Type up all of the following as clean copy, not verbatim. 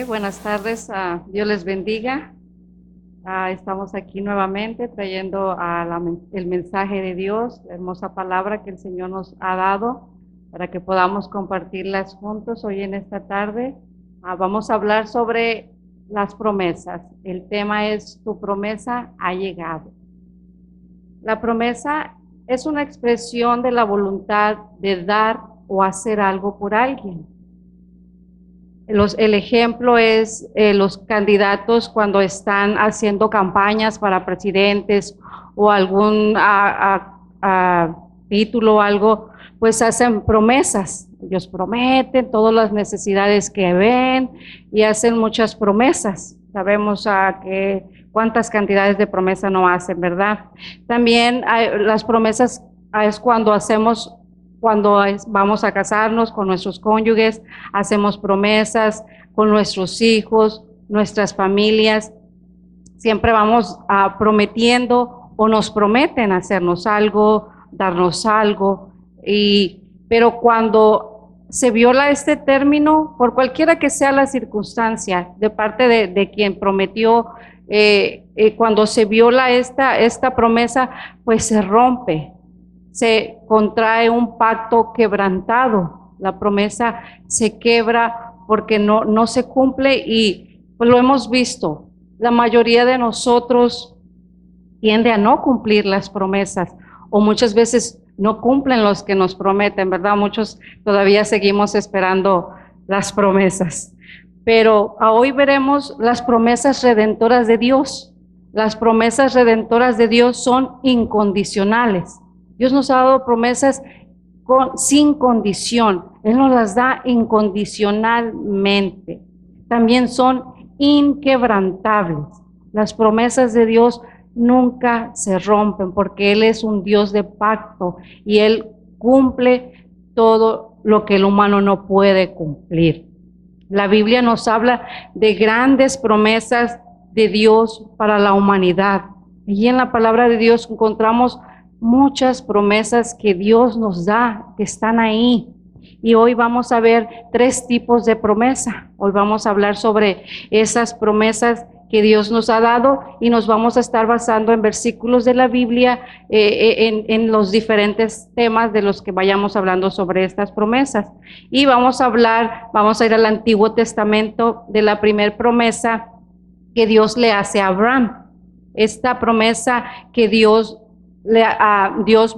Buenas tardes, Dios les bendiga. Estamos aquí nuevamente trayendo el mensaje de Dios, la hermosa palabra que el Señor nos ha dado para que podamos compartirlas juntos hoy en esta tarde. Vamos a hablar sobre las promesas. El tema es: tu promesa ha llegado. La promesa es una expresión de la voluntad de dar o hacer algo por alguien. El ejemplo es los candidatos cuando están haciendo campañas para presidentes o algún título o algo, pues hacen promesas. Ellos prometen todas las necesidades que ven y hacen muchas promesas. Sabemos que cuántas cantidades de promesa no hacen, ¿verdad? También las promesas es cuando vamos a casarnos con nuestros cónyuges, hacemos promesas con nuestros hijos, nuestras familias. Siempre vamos prometiendo o nos prometen hacernos algo, darnos algo. Pero cuando se viola este término, por cualquiera que sea la circunstancia, de parte de quien prometió, cuando se viola esta promesa, pues se rompe. Se contrae un pacto quebrantado, la promesa se quebra porque no se cumple y pues lo hemos visto. La mayoría de nosotros tiende a no cumplir las promesas o muchas veces no cumplen los que nos prometen, ¿verdad? Muchos todavía seguimos esperando las promesas. Pero hoy veremos las promesas redentoras de Dios. Las promesas redentoras de Dios son incondicionales. Dios nos ha dado promesas sin condición. Él nos las da incondicionalmente. También son inquebrantables. Las promesas de Dios nunca se rompen porque Él es un Dios de pacto y Él cumple todo lo que el humano no puede cumplir. La Biblia nos habla de grandes promesas de Dios para la humanidad. Y en la palabra de Dios encontramos muchas promesas que Dios nos da, que están ahí. Y hoy vamos a ver 3 tipos de promesa. Hoy vamos a hablar sobre esas promesas que Dios nos ha dado y nos vamos a estar basando en versículos de la Biblia, en los diferentes temas de los que vayamos hablando sobre estas promesas. Y vamos a ir al Antiguo Testamento de la primera promesa que Dios le hace a Abraham. Esta promesa que Dios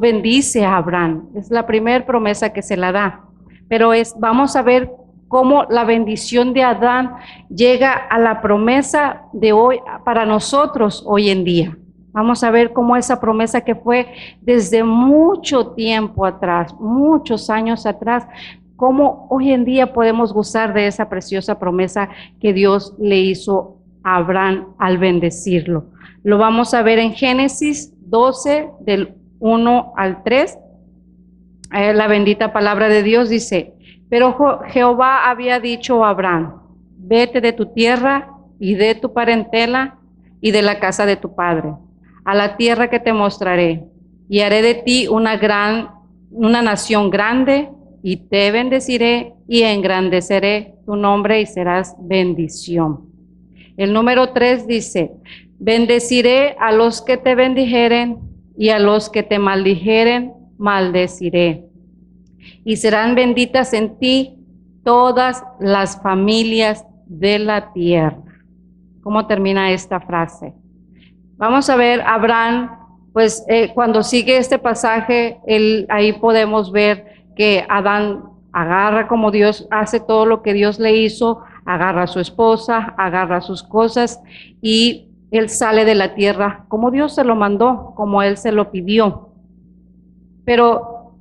bendice a Abraham. Es la primera promesa que se la da. Pero vamos a ver cómo la bendición de Adán llega a la promesa de hoy para nosotros hoy en día. Vamos a ver cómo esa promesa que fue desde mucho tiempo atrás, muchos años atrás, cómo hoy en día podemos gozar de esa preciosa promesa que Dios le hizo a Abraham al bendecirlo. Lo vamos a ver en Génesis 12, del 1 al 3. La bendita palabra de Dios dice: pero Jehová había dicho a Abraham: vete de tu tierra y de tu parentela y de la casa de tu padre, a la tierra que te mostraré, y haré de ti una nación grande, y te bendeciré y engrandeceré tu nombre y serás bendición. El número 3 dice: bendeciré a los que te bendijeren y a los que te maldijeren maldeciré. Y serán benditas en ti todas las familias de la tierra. ¿Cómo termina esta frase? Vamos a ver, Abraham, pues cuando sigue este pasaje, ahí podemos ver que Adán agarra, como Dios hace todo lo que Dios le hizo, agarra a su esposa, agarra sus cosas y él sale de la tierra como Dios se lo mandó, como él se lo pidió. Pero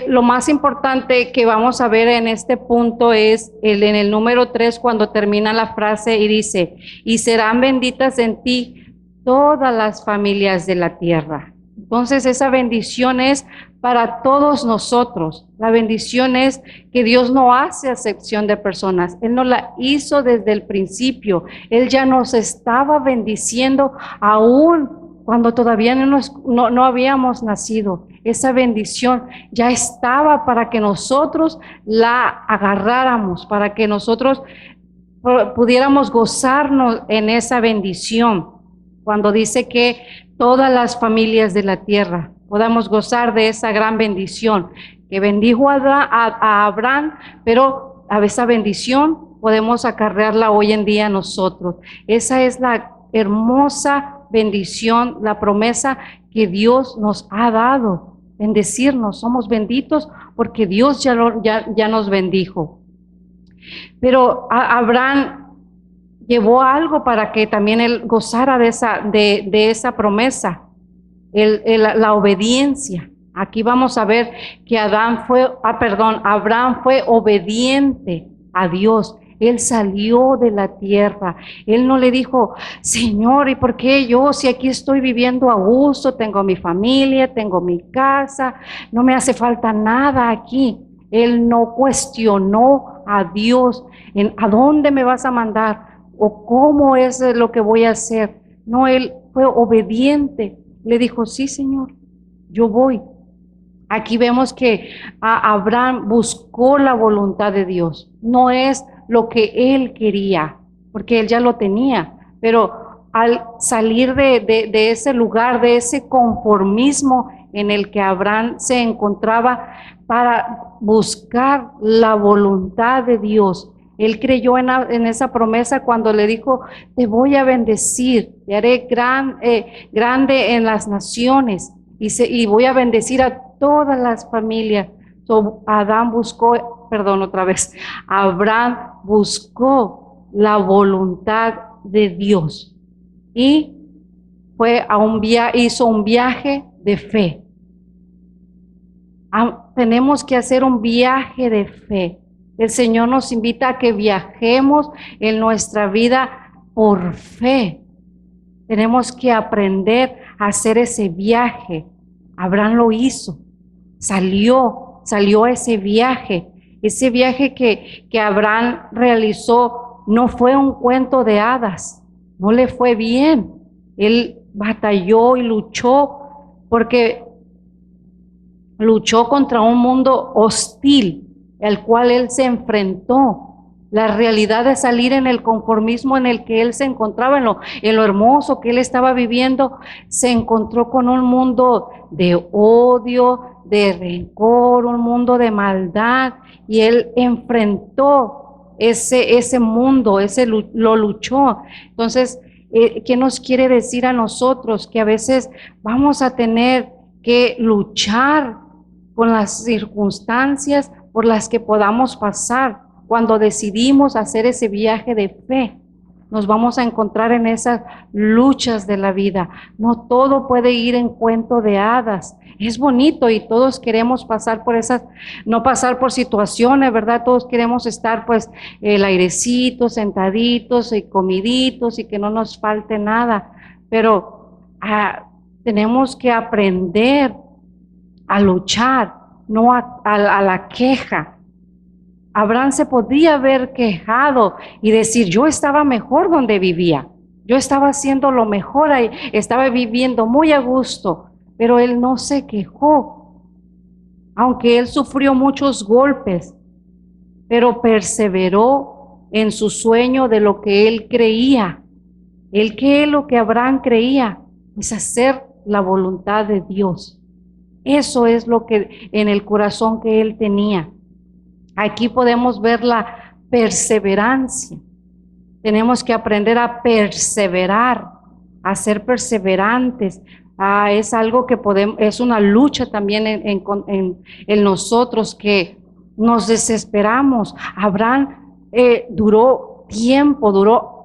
lo más importante que vamos a ver en este punto es en el número 3, cuando termina la frase y dice: y serán benditas en ti todas las familias de la tierra. Entonces esa bendición es para todos nosotros. La bendición es que Dios no hace acepción de personas. Él no la hizo desde el principio. Él ya nos estaba bendiciendo aún cuando todavía no habíamos nacido. Esa bendición ya estaba para que nosotros la agarráramos, para que nosotros pudiéramos gozarnos en esa bendición, cuando dice que todas las familias de la tierra podamos gozar de esa gran bendición que bendijo a Abraham, pero a esa bendición podemos acarrearla hoy en día nosotros. Esa es la hermosa bendición, la promesa que Dios nos ha dado, bendecirnos. Somos benditos porque Dios ya nos bendijo. Pero Abraham llevó algo para que también él gozara de esa promesa, la obediencia. Aquí vamos a ver que Abraham fue obediente a Dios. Él salió de la tierra. Él no le dijo, Señor, ¿y por qué yo? Si aquí estoy viviendo a gusto, tengo mi familia, tengo mi casa, no me hace falta nada aquí. Él no cuestionó a Dios en a dónde me vas a mandar o cómo es lo que voy a hacer. No, él fue obediente. Le dijo, sí, Señor, yo voy. Aquí vemos que Abraham buscó la voluntad de Dios. No es lo que él quería, porque él ya lo tenía. Pero al salir de ese lugar, de ese conformismo en el que Abraham se encontraba, para buscar la voluntad de Dios, él creyó en esa promesa cuando le dijo, te voy a bendecir, te haré grande en las naciones y voy a bendecir a todas las familias. Abraham buscó la voluntad de Dios y hizo un viaje de fe. Tenemos que hacer un viaje de fe. El Señor nos invita a que viajemos en nuestra vida por fe. Tenemos que aprender a hacer ese viaje. Abraham lo hizo. Salió a ese viaje. Ese viaje que Abraham realizó no fue un cuento de hadas. No le fue bien. Él batalló y luchó porque luchó contra un mundo hostil al cual él se enfrentó. La realidad de salir en el conformismo en el que él se encontraba, en lo hermoso que él estaba viviendo, se encontró con un mundo de odio, de rencor, un mundo de maldad, y él enfrentó ese mundo, lo luchó. Entonces, ¿qué nos quiere decir a nosotros? Que a veces vamos a tener que luchar con las circunstancias por las que podamos pasar. Cuando decidimos hacer ese viaje de fe, nos vamos a encontrar en esas luchas de la vida. No todo puede ir en cuento de hadas. Es bonito y todos queremos pasar por no pasar por situaciones, ¿verdad? Todos queremos estar pues el airecito, sentaditos y comiditos y que no nos falte nada. Pero tenemos que aprender a luchar, no a la queja. Abraham se podía haber quejado y decir, yo estaba mejor donde vivía, yo estaba haciendo lo mejor ahí, estaba viviendo muy a gusto, pero él no se quejó, aunque él sufrió muchos golpes, pero perseveró en su sueño de lo que él creía. Lo que Abraham creía es hacer la voluntad de Dios. Eso es lo que en el corazón que él tenía. Aquí podemos ver la perseverancia. Tenemos que aprender a perseverar, a ser perseverantes. Es algo que es una lucha también en nosotros, que nos desesperamos. Abraham duró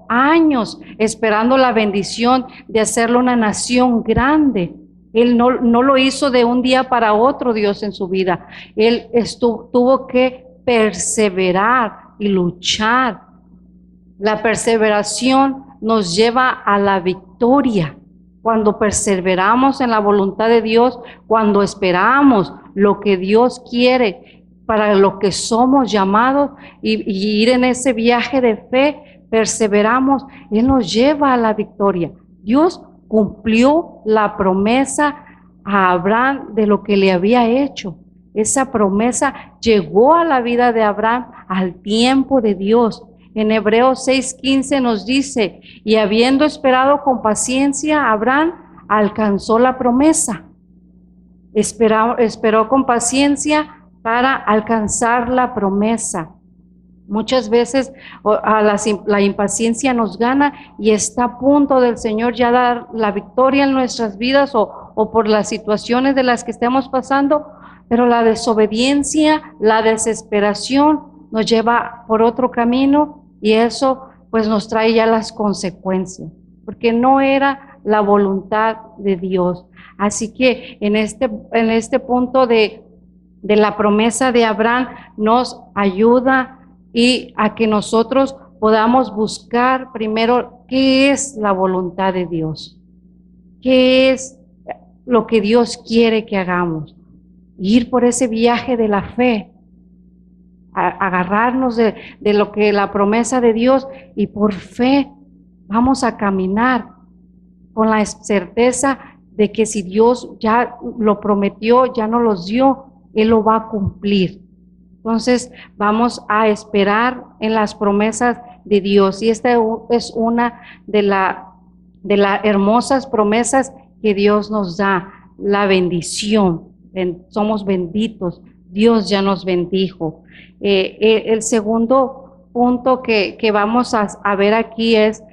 años esperando la bendición de hacerlo una nación grande. Él no lo hizo de un día para otro, Dios, en su vida. Él tuvo que perseverar y luchar. La perseveración nos lleva a la victoria. Cuando perseveramos en la voluntad de Dios, cuando esperamos lo que Dios quiere para lo que somos llamados y ir en ese viaje de fe, perseveramos, Él nos lleva a la victoria. Dios cumplió la promesa a Abraham de lo que le había hecho. Esa promesa llegó a la vida de Abraham al tiempo de Dios. En Hebreos 6:15 nos dice, y habiendo esperado con paciencia, Abraham alcanzó la promesa. Esperó con paciencia para alcanzar la promesa. Muchas veces la impaciencia nos gana y está a punto del Señor ya dar la victoria en nuestras vidas o por las situaciones de las que estemos pasando, pero la desobediencia, la desesperación nos lleva por otro camino y eso pues nos trae ya las consecuencias, porque no era la voluntad de Dios. Así que en este punto de la promesa de Abraham nos ayuda y a que nosotros podamos buscar primero qué es la voluntad de Dios, qué es lo que Dios quiere que hagamos, ir por ese viaje de la fe, agarrarnos de lo que la promesa de Dios y por fe vamos a caminar con la certeza de que si Dios ya lo prometió, ya nos los dio, Él lo va a cumplir. Entonces vamos a esperar en las promesas de Dios y esta es una de las hermosas promesas que Dios nos da, la bendición. Somos benditos, Dios ya nos bendijo. El segundo punto que vamos a ver aquí es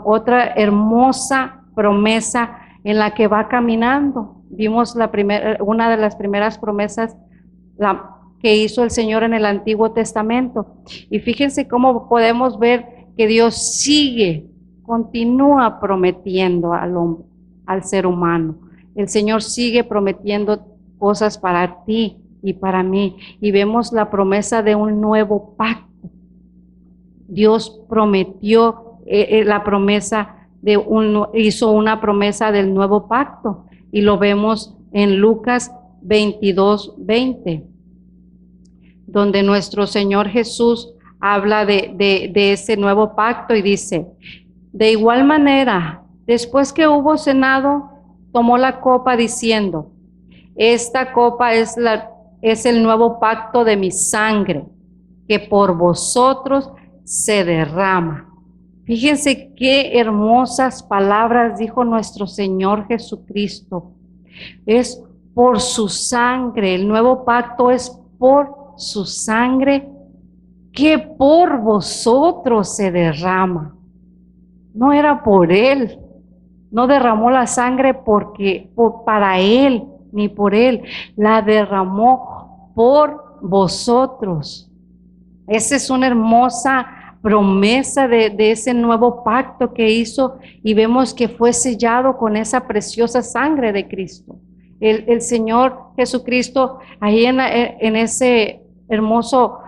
otra hermosa promesa en la que va caminando. Vimos una de las primeras promesas que hizo el Señor en el Antiguo Testamento. Y fíjense cómo podemos ver que Dios continúa prometiendo al hombre, al ser humano. El Señor sigue prometiendo cosas para ti y para mí. Y vemos la promesa de un nuevo pacto. Dios prometió la promesa hizo una promesa del nuevo pacto. Y lo vemos en Lucas 22:20. Donde nuestro Señor Jesús habla de ese nuevo pacto y dice, de igual manera, después que hubo cenado, tomó la copa diciendo, esta copa es el nuevo pacto de mi sangre, que por vosotros se derrama. Fíjense qué hermosas palabras dijo nuestro Señor Jesucristo. Es por su sangre, el nuevo pacto es por su sangre que por vosotros se derrama. No era por Él, no derramó la sangre para Él, ni por Él, la derramó por vosotros. Esa es una hermosa promesa de ese nuevo pacto que hizo y vemos que fue sellado con esa preciosa sangre de Cristo. El Señor Jesucristo ahí en ese hermoso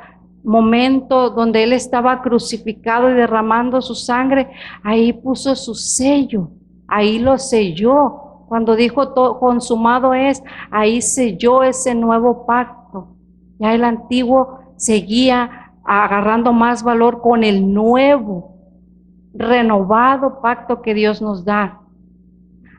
momento donde Él estaba crucificado y derramando su sangre, ahí puso su sello, ahí lo selló. Cuando dijo todo consumado es, ahí selló ese nuevo pacto. Ya el antiguo seguía agarrando más valor con el nuevo, renovado pacto que Dios nos da.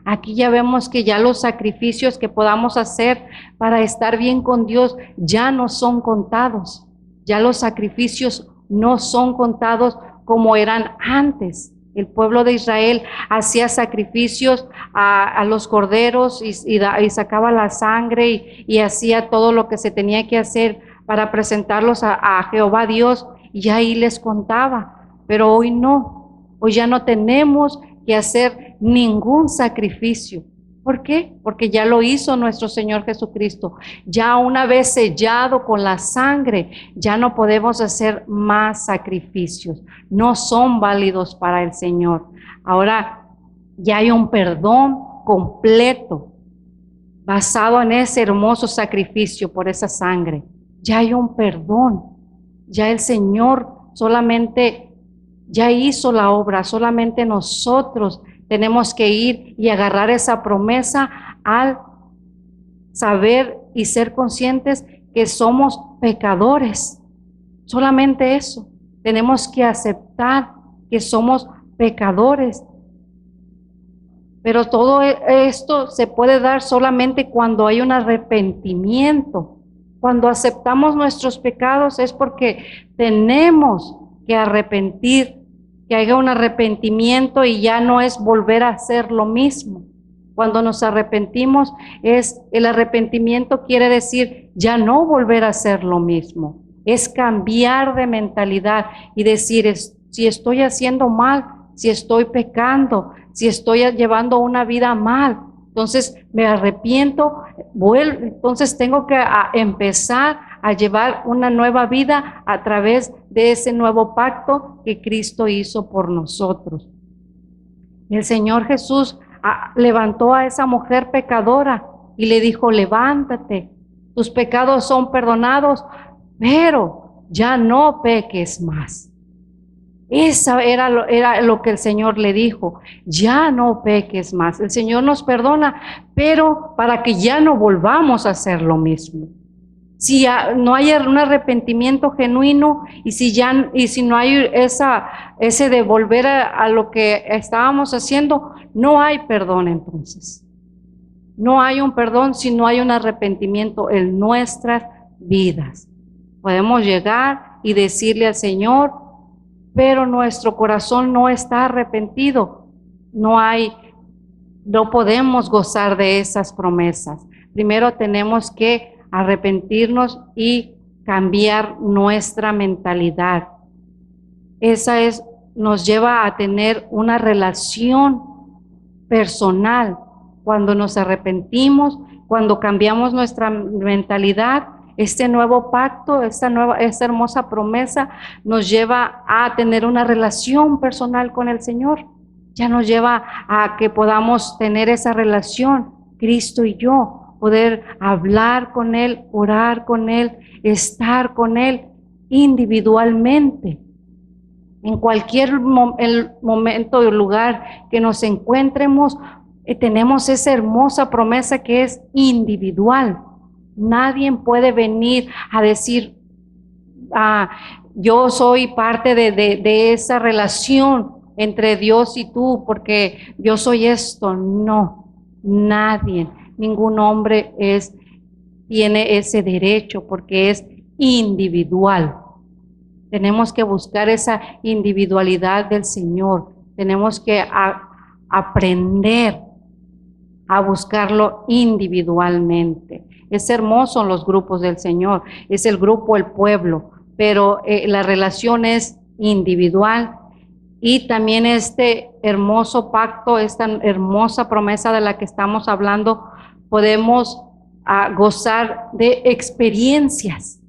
Aquí ya vemos que ya los sacrificios que podamos hacer para estar bien con Dios ya no son contados. Ya los sacrificios no son contados como eran antes. El pueblo de Israel hacía sacrificios a los corderos y sacaba la sangre y hacía todo lo que se tenía que hacer para presentarlos a Jehová Dios y ahí les contaba. Pero hoy no, hoy ya no tenemos que hacer ningún sacrificio. ¿Por qué? Porque ya lo hizo nuestro Señor Jesucristo. Ya una vez sellado con la sangre, ya no podemos hacer más sacrificios. No son válidos para el Señor. Ahora ya hay un perdón completo basado en ese hermoso sacrificio por esa sangre. Ya hay un perdón. Ya el Señor solamente ya hizo la obra, solamente nosotros tenemos que ir y agarrar esa promesa al saber y ser conscientes que somos pecadores. Solamente eso. Tenemos que aceptar que somos pecadores. Pero todo esto se puede dar solamente cuando hay un arrepentimiento. Cuando aceptamos nuestros pecados es porque tenemos que arrepentir, que haya un arrepentimiento y ya no es volver a hacer lo mismo. Cuando nos arrepentimos, el arrepentimiento quiere decir ya no volver a hacer lo mismo. Es cambiar de mentalidad y decir, si estoy haciendo mal, si estoy pecando, si estoy llevando una vida mal, entonces me arrepiento, entonces tengo que empezar a llevar una nueva vida a través de ese nuevo pacto que Cristo hizo por nosotros. El Señor Jesús levantó a esa mujer pecadora y le dijo, levántate, tus pecados son perdonados, pero ya no peques más. Esa era lo que el Señor le dijo, ya no peques más. El Señor nos perdona, pero para que ya no volvamos a hacer lo mismo. Si no hay un arrepentimiento genuino y si no hay ese de volver a lo que estábamos haciendo, no hay perdón entonces. No hay un perdón si no hay un arrepentimiento en nuestras vidas. Podemos llegar y decirle al Señor, pero nuestro corazón no está arrepentido. No podemos gozar de esas promesas. Primero tenemos que arrepentirnos y cambiar nuestra mentalidad. Nos lleva a tener una relación personal. Cuando nos arrepentimos, cuando cambiamos nuestra mentalidad, este nuevo pacto, esta hermosa promesa nos lleva a tener una relación personal con el Señor. Ya nos lleva a que podamos tener esa relación, Cristo y yo, poder hablar con Él, orar con Él, estar con Él individualmente. En cualquier momento o lugar que nos encuentremos, tenemos esa hermosa promesa que es individual. Nadie puede venir a decir, yo soy parte de esa relación entre Dios y tú, porque yo soy esto. No, nadie, ningún hombre tiene ese derecho porque es individual. Tenemos que buscar esa individualidad del Señor. Tenemos que aprender a buscarlo individualmente. Es hermoso en los grupos del Señor, es el grupo, el pueblo, pero la relación es individual. Y también este hermoso pacto, esta hermosa promesa de la que estamos hablando, podemos gozar de experiencias,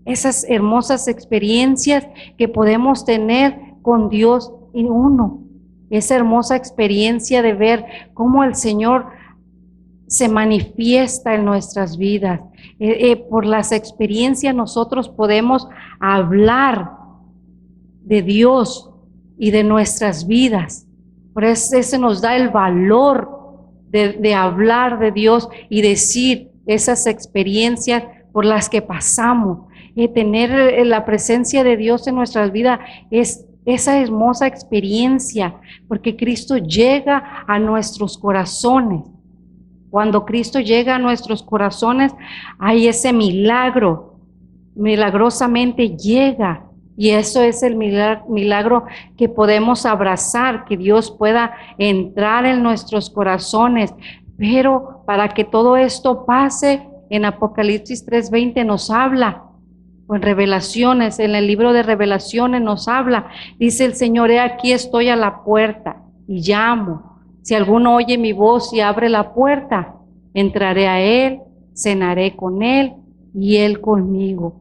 esas hermosas experiencias que podemos tener con Dios en uno. Esa hermosa experiencia de ver cómo el Señor se manifiesta en nuestras vidas. Por las experiencias nosotros podemos hablar de Dios y de nuestras vidas. Por eso ese nos da el valor de hablar de Dios y decir esas experiencias por las que pasamos. Tener la presencia de Dios en nuestras vidas es esa hermosa experiencia, porque Cristo llega a nuestros corazones. Cuando Cristo llega a nuestros corazones, hay ese milagro, milagrosamente llega. Y eso es el milagro que podemos abrazar, que Dios pueda entrar en nuestros corazones. Pero para que todo esto pase, en Apocalipsis 3:20 nos habla, o en Revelaciones, en el libro de Revelaciones nos habla, dice el Señor, he aquí estoy a la puerta y llamo. Si alguno oye mi voz y abre la puerta, entraré a Él, cenaré con Él y Él conmigo.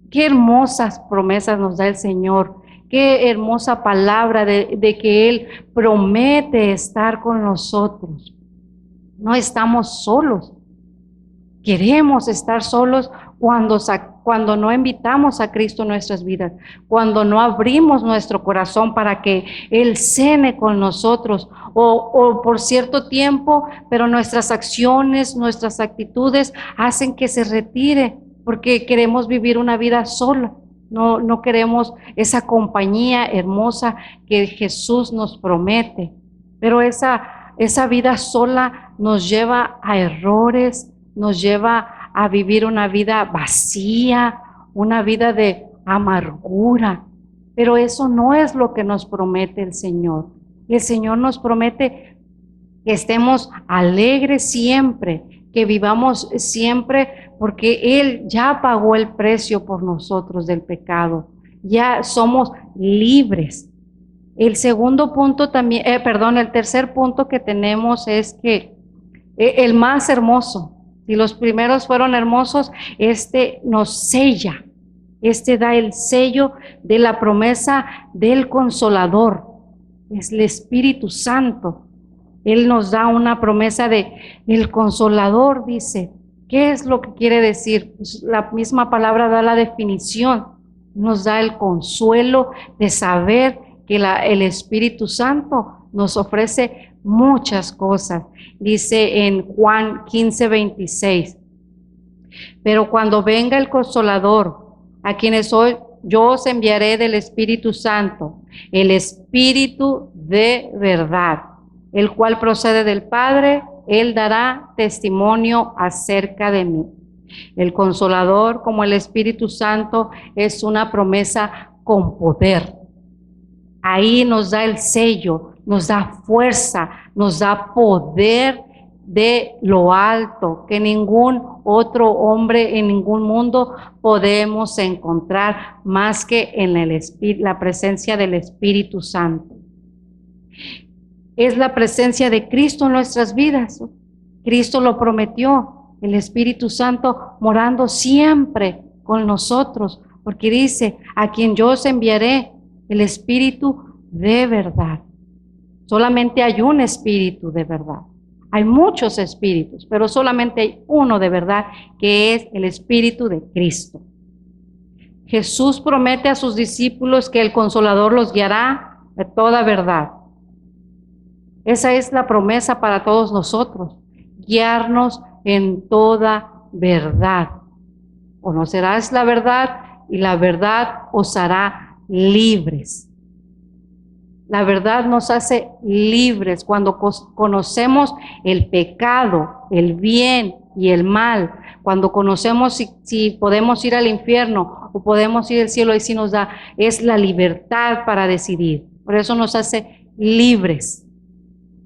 Qué hermosas promesas nos da el Señor. Qué hermosa palabra de que Él promete estar con nosotros. No estamos solos. Queremos estar solos cuando no invitamos a Cristo en nuestras vidas, cuando no abrimos nuestro corazón para que Él cene con nosotros, o por cierto tiempo, pero nuestras acciones, nuestras actitudes hacen que se retire, porque queremos vivir una vida sola. No queremos esa compañía hermosa que Jesús nos promete. Pero esa vida sola nos lleva a errores, nos lleva a vivir una vida vacía, una vida de amargura. Pero eso no es lo que nos promete el Señor. El Señor nos promete que estemos alegres siempre, que vivamos siempre, porque Él ya pagó el precio por nosotros del pecado. Ya somos libres. El segundo punto también, el tercer punto que tenemos es que el más hermoso, si los primeros fueron hermosos, este nos sella, este da el sello de la promesa del Consolador, es el Espíritu Santo. Él nos da una promesa de el Consolador, dice. ¿Qué es lo que quiere decir? Pues la misma palabra da la definición, nos da el consuelo de saber que el Espíritu Santo nos ofrece muchas cosas. Dice en Juan 15:26, pero cuando venga el Consolador, a quienes hoy yo os enviaré del Espíritu Santo, el Espíritu de verdad, el cual procede del Padre, Él dará testimonio acerca de mí. El Consolador, como el Espíritu Santo, es una promesa con poder. Ahí nos da el sello, nos da fuerza, nos da poder de lo alto, que ningún otro hombre en ningún mundo podemos encontrar más que en la presencia del Espíritu Santo. Es la presencia de Cristo en nuestras vidas. Cristo lo prometió, el Espíritu Santo morando siempre con nosotros, porque dice, a quien yo os enviaré, el Espíritu de verdad. Solamente hay un Espíritu de verdad. Hay muchos espíritus, pero solamente hay uno de verdad, que es el Espíritu de Cristo. Jesús promete a sus discípulos que el Consolador los guiará de toda verdad. Esa es la promesa para todos nosotros, guiarnos en toda verdad. Conocerás la verdad y la verdad os hará libres. La verdad nos hace libres cuando conocemos el pecado, el bien y el mal. Cuando conocemos si podemos ir al infierno o podemos ir al cielo, y si nos da, es la libertad para decidir. Por eso nos hace libres.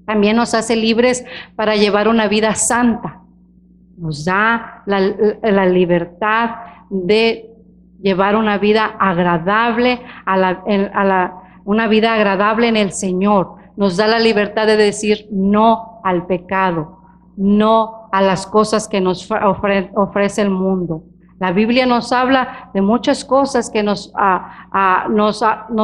También nos hace libres para llevar una vida santa. Nos da la libertad de llevar una vida agradable una vida agradable en el Señor. Nos da la libertad de decir no al pecado, no a las cosas que nos ofrece el mundo. La Biblia nos habla de muchas cosas que nos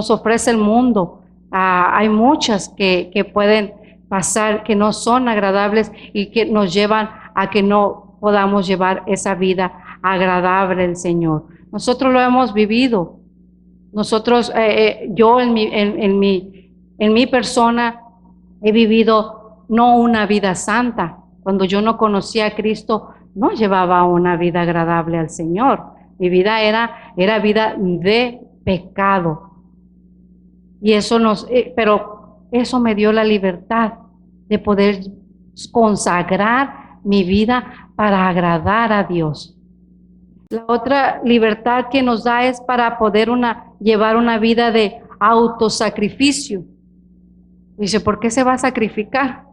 ofrece el mundo. Hay muchas que pueden pasar, que no son agradables y que nos llevan a que no podamos llevar esa vida agradable al Señor. Nosotros lo hemos vivido. Nosotros, yo en mi persona he vivido no una vida santa. Cuando yo no conocía a Cristo, no llevaba una vida agradable al Señor. Mi vida era vida de pecado. Y eso pero eso me dio la libertad de poder consagrar mi vida para agradar a Dios. La otra libertad que nos da es para poder llevar una vida de autosacrificio. Dice, ¿por qué se va a sacrificar?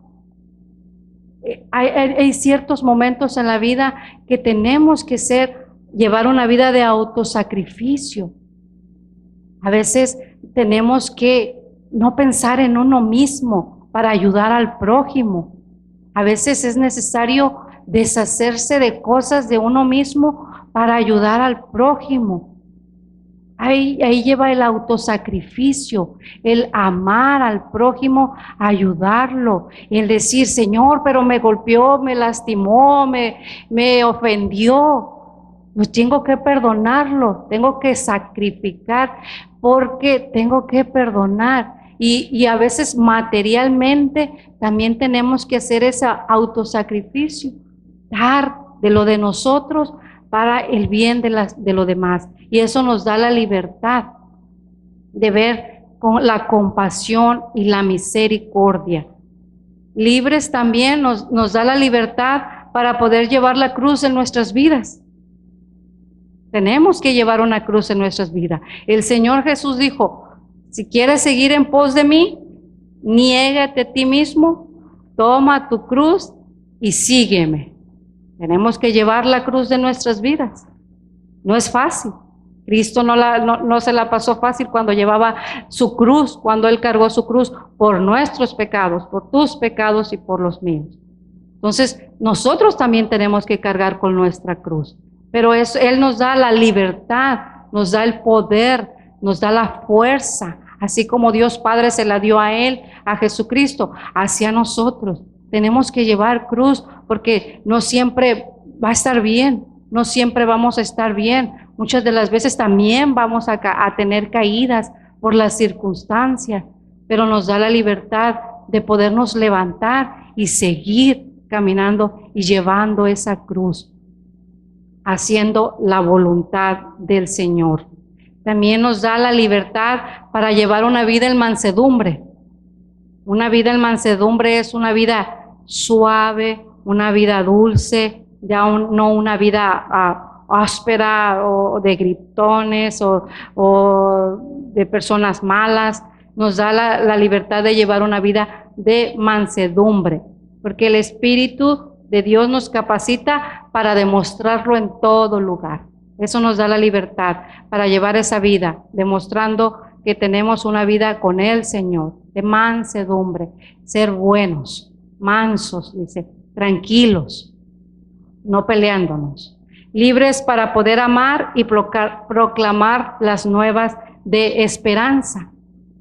Hay ciertos momentos en la vida que tenemos que llevar una vida de autosacrificio. A veces tenemos que no pensar en uno mismo para ayudar al prójimo. A veces es necesario deshacerse de cosas de uno mismo para ayudar al prójimo. Ahí lleva el autosacrificio, el amar al prójimo, ayudarlo, el decir, Señor, pero me golpeó, me lastimó, me ofendió. Pues tengo que perdonarlo, tengo que sacrificar porque tengo que perdonar. Y a veces materialmente también tenemos que hacer ese autosacrificio, dar de lo de nosotros para el bien de los demás. Y eso nos da la libertad de ver con la compasión y la misericordia. Libres también nos da la libertad para poder llevar la cruz en nuestras vidas. Tenemos que llevar una cruz en nuestras vidas. El Señor Jesús dijo, Si quieres seguir en pos de mí, niégate a ti mismo, toma tu cruz y sígueme. Tenemos que llevar la cruz de nuestras vidas. No es fácil. Cristo no se la pasó fácil cuando llevaba su cruz, cuando Él cargó su cruz por nuestros pecados, por tus pecados y por los míos. Entonces, nosotros también tenemos que cargar con nuestra cruz. Pero Él nos da la libertad, nos da el poder, nos da la fuerza. Así como Dios Padre se la dio a Él, a Jesucristo, hacia nosotros. Tenemos que llevar cruz porque no siempre va a estar bien, no siempre vamos a estar bien. Muchas de las veces también vamos a tener caídas por las circunstancias, pero nos da la libertad de podernos levantar y seguir caminando y llevando esa cruz, haciendo la voluntad del Señor. También nos da la libertad para llevar una vida en mansedumbre. Una vida en mansedumbre es una vida suave, una vida dulce, ya no una vida áspera o de gritones o de personas malas. Nos da la libertad de llevar una vida de mansedumbre, porque el Espíritu de Dios nos capacita para demostrarlo en todo lugar. Eso nos da la libertad para llevar esa vida, demostrando que tenemos una vida con el Señor, de mansedumbre, ser buenos, mansos, dice, tranquilos, no peleándonos, libres para poder amar y proclamar las nuevas de esperanza.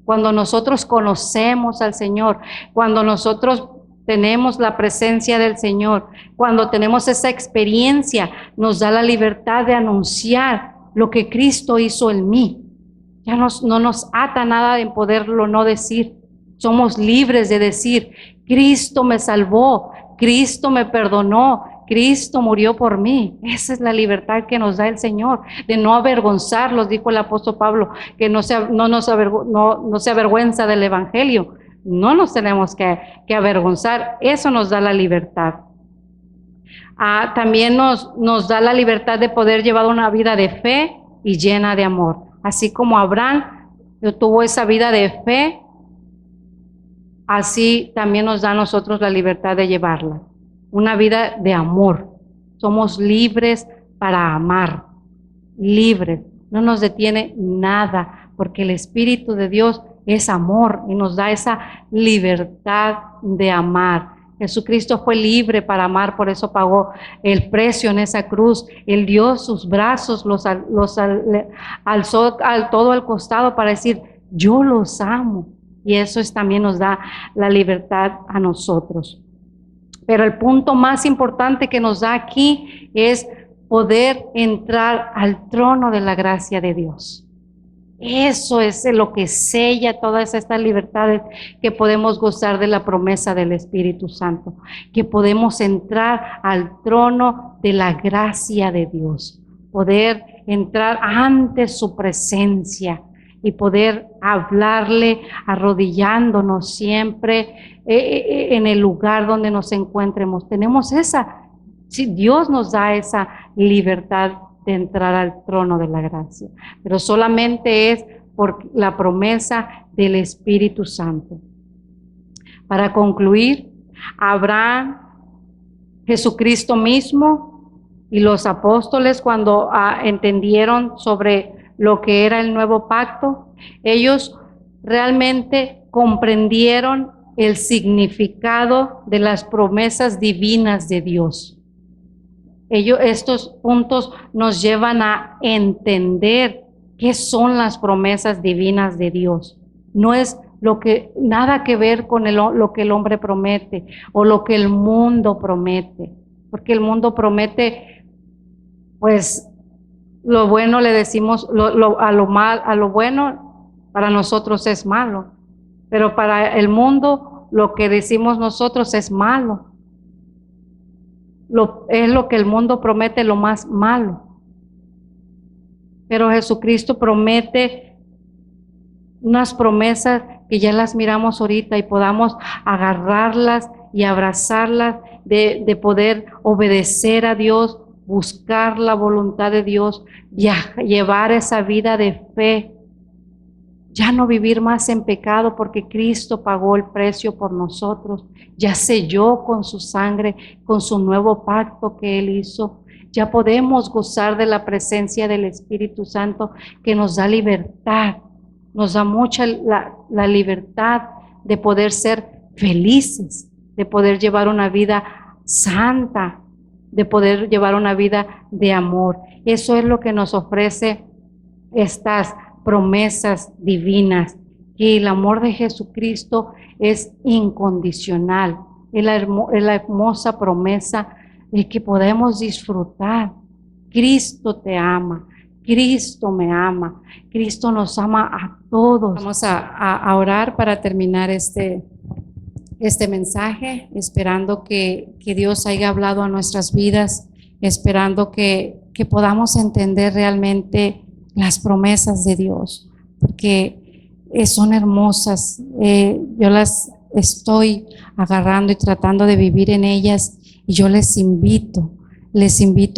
Cuando nosotros conocemos al Señor, cuando nosotros tenemos la presencia del Señor, cuando tenemos esa experiencia, nos da la libertad de anunciar lo que Cristo hizo en mí. Ya no nos ata nada en poderlo no decir. Somos libres de decir, Cristo me salvó, Cristo me perdonó, Cristo murió por mí. Esa es la libertad que nos da el Señor, de no avergonzarlos, dijo el apóstol Pablo, que no se avergüenza del evangelio. No nos tenemos que avergonzar, eso nos da la libertad. También nos da la libertad de poder llevar una vida de fe y llena de amor. Así como Abraham tuvo esa vida de fe, así también nos da a nosotros la libertad de llevarla. Una vida de amor. Somos libres para amar, libres. No nos detiene nada, porque el Espíritu de Dios es amor y nos da esa libertad de amar. Jesucristo fue libre para amar, por eso pagó el precio en esa cruz. Él dio sus brazos, los alzó todo al costado para decir, yo los amo. Y eso también nos da la libertad a nosotros. Pero el punto más importante que nos da aquí es poder entrar al trono de la gracia de Dios. Eso es lo que sella todas estas libertades, que podemos gozar de la promesa del Espíritu Santo, que podemos entrar al trono de la gracia de Dios, poder entrar ante su presencia y poder hablarle arrodillándonos siempre en el lugar donde nos encuentremos. Tenemos Dios nos da esa libertad de entrar al trono de la gracia, pero solamente es por la promesa del Espíritu Santo. Para concluir, Abraham, Jesucristo mismo y los apóstoles, cuando entendieron sobre lo que era el nuevo pacto, ellos realmente comprendieron el significado de las promesas divinas de Dios. Estos puntos nos llevan a entender qué son las promesas divinas de Dios. No es nada que ver con lo que el hombre promete o lo que el mundo promete, porque el mundo promete, pues, lo bueno le decimos, a lo bueno para nosotros es malo, pero para el mundo lo que decimos nosotros es malo. Es lo que el mundo promete, lo más malo. Pero Jesucristo promete unas promesas que ya las miramos ahorita y podamos agarrarlas y abrazarlas, de poder obedecer a Dios, buscar la voluntad de Dios, llevar esa vida de fe, ya no vivir más en pecado porque Cristo pagó el precio por nosotros, ya selló con su sangre, con su nuevo pacto que Él hizo. Ya podemos gozar de la presencia del Espíritu Santo que nos da libertad, nos da mucha la libertad de poder ser felices, de poder llevar una vida santa, de poder llevar una vida de amor. Eso es lo que nos ofrece estas promesas divinas, que el amor de Jesucristo es incondicional, es la hermosa promesa de que podemos disfrutar. Cristo te ama, Cristo me ama, Cristo nos ama a todos. Vamos a orar para terminar este mensaje, esperando que Dios haya hablado a nuestras vidas, esperando que podamos entender realmente las promesas de Dios, porque son hermosas. Yo las estoy agarrando y tratando de vivir en ellas, y yo les invito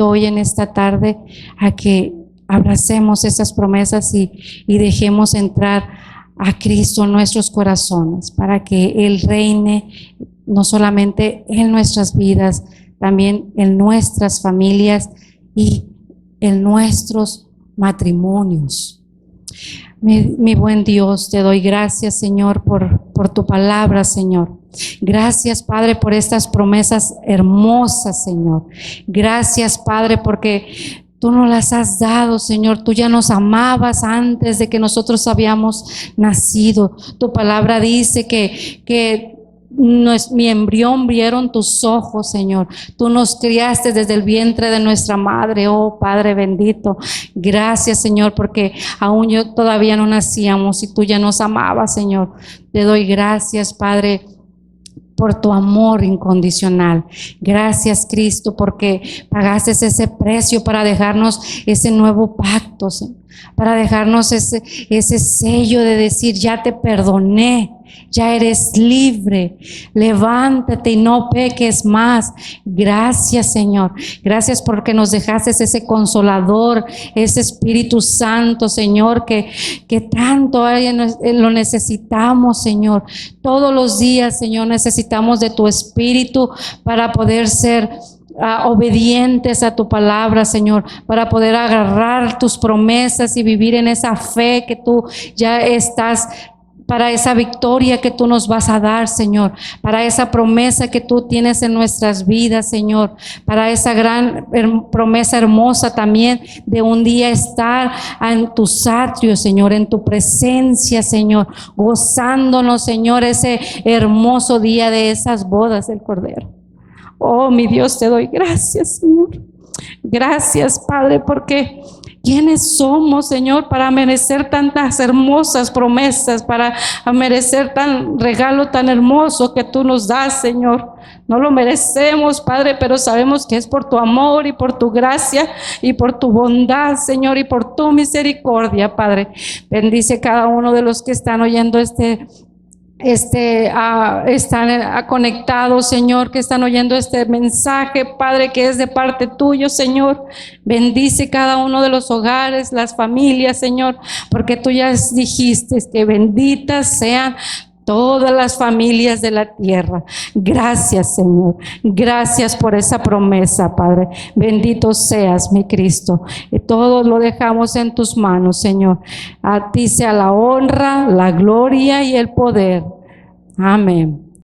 hoy en esta tarde a que abracemos esas promesas y dejemos entrar a Cristo en nuestros corazones, para que Él reine no solamente en nuestras vidas, también en nuestras familias y en nuestros matrimonios. Mi buen Dios, te doy gracias, Señor, por tu palabra, Señor. Gracias, Padre, por estas promesas hermosas, Señor. Gracias, Padre, porque tú nos las has dado, Señor. Tú ya nos amabas antes de que nosotros habíamos nacido. Tu palabra dice que mi embrión vieron tus ojos, Señor. Tú nos criaste desde el vientre de nuestra madre, oh Padre bendito. Gracias, Señor, porque aún yo todavía no nacíamos y tú ya nos amabas, Señor. Te doy gracias, Padre, por tu amor incondicional. Gracias, Cristo, porque pagaste ese precio para dejarnos ese nuevo pacto, Señor, para dejarnos ese sello de decir: ya te perdoné, ya eres libre, levántate y no peques más. Gracias, Señor. Gracias porque nos dejaste ese consolador, ese Espíritu Santo, Señor, que tanto lo necesitamos, Señor. Todos los días, Señor, necesitamos de tu Espíritu para poder ser obedientes a tu palabra, Señor, para poder agarrar tus promesas y vivir en esa fe que tú ya estás, para esa victoria que tú nos vas a dar, Señor, para esa promesa que tú tienes en nuestras vidas, Señor, para esa gran promesa hermosa también de un día estar en tus atrios, Señor, en tu presencia, Señor, gozándonos, Señor, ese hermoso día de esas bodas del Cordero. Oh, mi Dios, te doy gracias, Señor. Gracias, Padre, porque ¿quiénes somos, Señor, para merecer tantas hermosas promesas, para merecer tan regalo tan hermoso que tú nos das, Señor? No lo merecemos, Padre, pero sabemos que es por tu amor y por tu gracia y por tu bondad, Señor, y por tu misericordia, Padre. Bendice cada uno de los que están oyendo están conectados, Señor, que están oyendo este mensaje, Padre, que es de parte tuyo, Señor. Bendice cada uno de los hogares, las familias, Señor, porque tú ya dijiste que benditas sean todas las familias de la tierra. Gracias, Señor. Gracias por esa promesa, Padre. Bendito seas, mi Cristo. Y todo lo dejamos en tus manos, Señor. A ti sea la honra, la gloria y el poder. Amén.